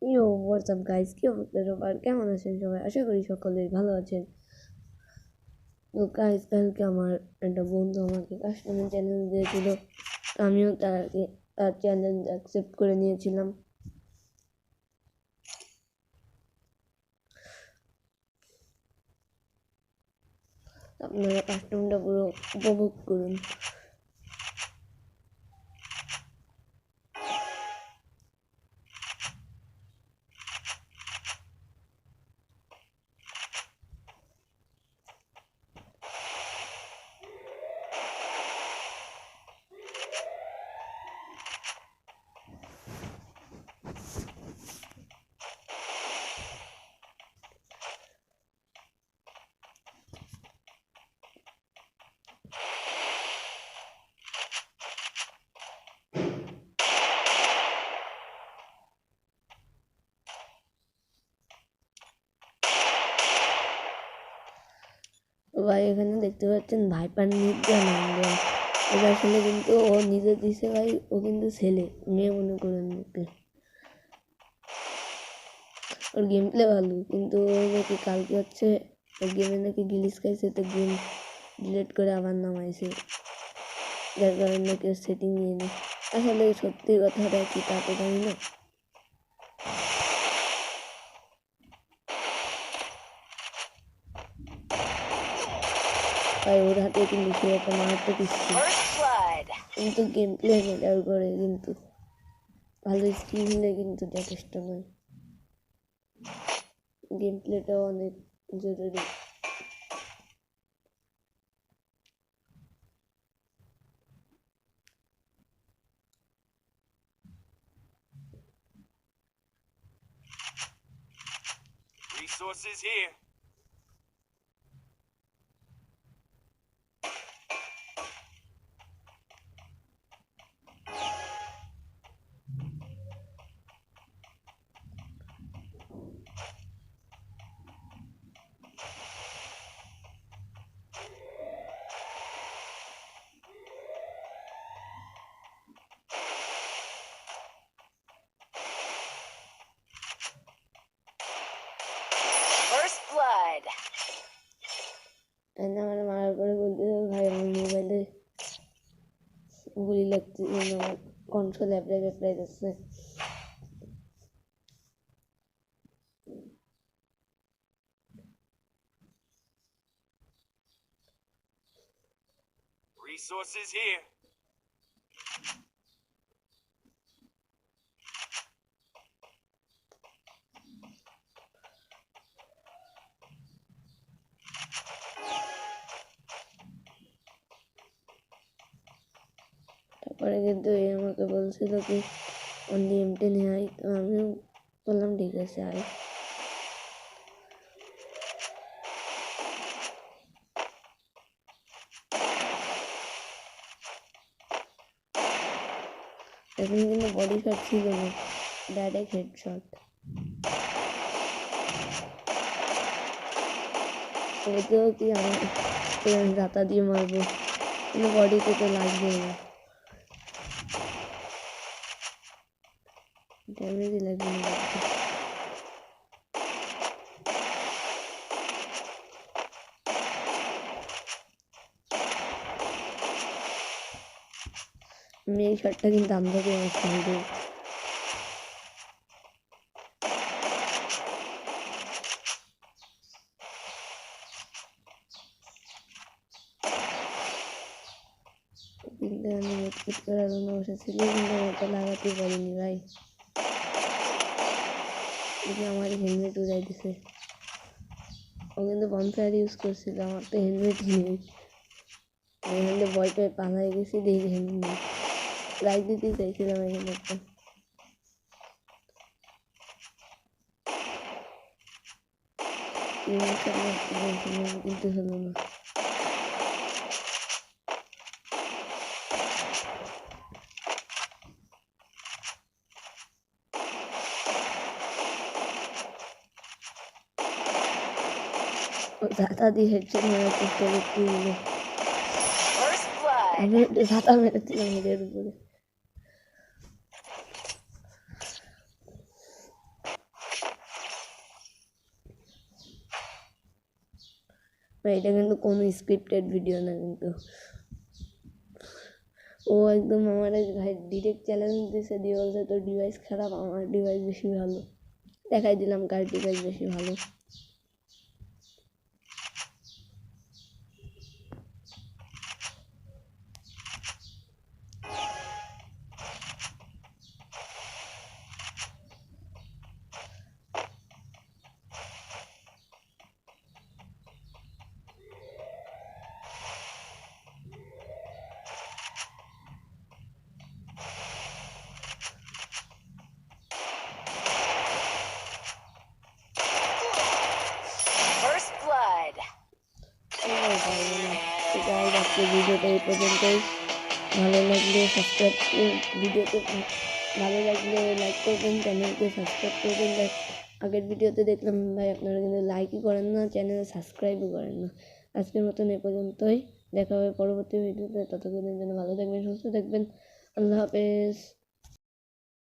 ইয়ো WhatsApp guys, কি অবস্থা সবার? কেমন আছেন সবাই? আশা করি সকলেই ভালো আছেন। তো গাইস, কালকে আমার একটা বন্ধু আমাকে কাস্টমার চ্যালেঞ্জ দিয়েছিল, আমিও তার চ্যালেঞ্জ অ্যাকসেপ্ট করে নিয়েছিলাম। আপনারা কাস্টমারটা পুরো উপভোগ করুন। ভাই, এখানে দেখতে পাচ্ছেন ভাইপার নির্জানন্দ। এটা আসলে কিন্তু ও নিজে দিছে ভাই, ও কিন্তু ছেলে, মেয়ে মনে করেন ওকে। ওর গেম প্লে ভালো, কিন্তু ও নাকি কালকে হচ্ছে ওর গেমে নাকি গিলিস খাইছে, তো গেম ডিলিট করে আবার নামাইছে, যার কারণে নাকি সেটিং নিয়ে নেই। আসলে সত্যি কথাটা কি তা তো জানি না। তাই ওর হাতে কিন্তু সে একটা মারাত্মক স্কিল, কিন্তু গেম প্লে ম্যাটার করে। কিন্তু ভালো স্কিল হলে কিন্তু যথেষ্ট নয়, গেম প্লেটাও অনেক জরুরি। Resources here. First blood. আমার মারার পরে বলতে ভাই আমার মোবাইলে গুলি লাগছে, আমার কন্ট্রোল অ্যাপ্লাই যাচ্ছে। Resources here. তারপরে কিন্তু এ আমাকে বলছিল কি অনলি M10 আই, তো আমিও বললাম ঠিক আছে আই। এখন কিন্তু বডি শট ছিল না, ডাইরেক্ট হেডশট। ওকেও কি আমার রাতা দিয়ে মারবো, কিন্তু বডিতে তো লাগবে না, ড্যামেজই লাগবে না। আমি এই শটটা কিন্তু আন্দাজে মারছি। কিন্তু আমি মেটকুট করার জন্য বসেছিল, কিন্তু ওটা লাগাতে পারিনি ভাই, কিন্তু আমার হেলমেট উড়াই দিছে। ও কিন্তু বনফায়ার ইউজ করছিল, আমার তো হেলমেটই নেই। এখানে ভয় পেয়ে পালাই গেছি, দেখি হেলমেট নেই, লাইক দিতে চাইছিলাম এখানে একটা। কিন্তু হলো না। ঝাঁটা দিয়ে হেডশট মারার চেষ্টা করতেছিল, First blood. আমি একটু ঝাঁটা মেরেছিলাম হেডের উপরে। এটা কিন্তু কোনো স্ক্রিপ্টেড ভিডিও না কিন্তু। ও একদম আমার ভাই ডিরেক্ট চ্যালেঞ্জ দিয়েছে, দিয়ে বলছে তোর ডিভাইস খারাপ, আমার ডিভাইস বেশি ভালো। দেখাই দিলাম কার ডিভাইস বেশি ভালো। First blood. আজকে ভিডিওটা এই পর্যন্তই। ভালো লাগলে সাবস্ক্রাইব, ভিডিওতে ভালো লাগলে লাইক করবেন, চ্যানেলকে সাবস্ক্রাইব করবেন। আগের ভিডিওতে দেখলাম ভাই আপনারা কিন্তু লাইকই করেন না, চ্যানেলে সাবস্ক্রাইবও করেন না। আজকের মতন এ পর্যন্তই, দেখা হবে পরবর্তী ভিডিওতে। ততক্ষণের জন্য ভালো থাকবেন, সুস্থ থাকবেন, আল্লাহ হাফেজ।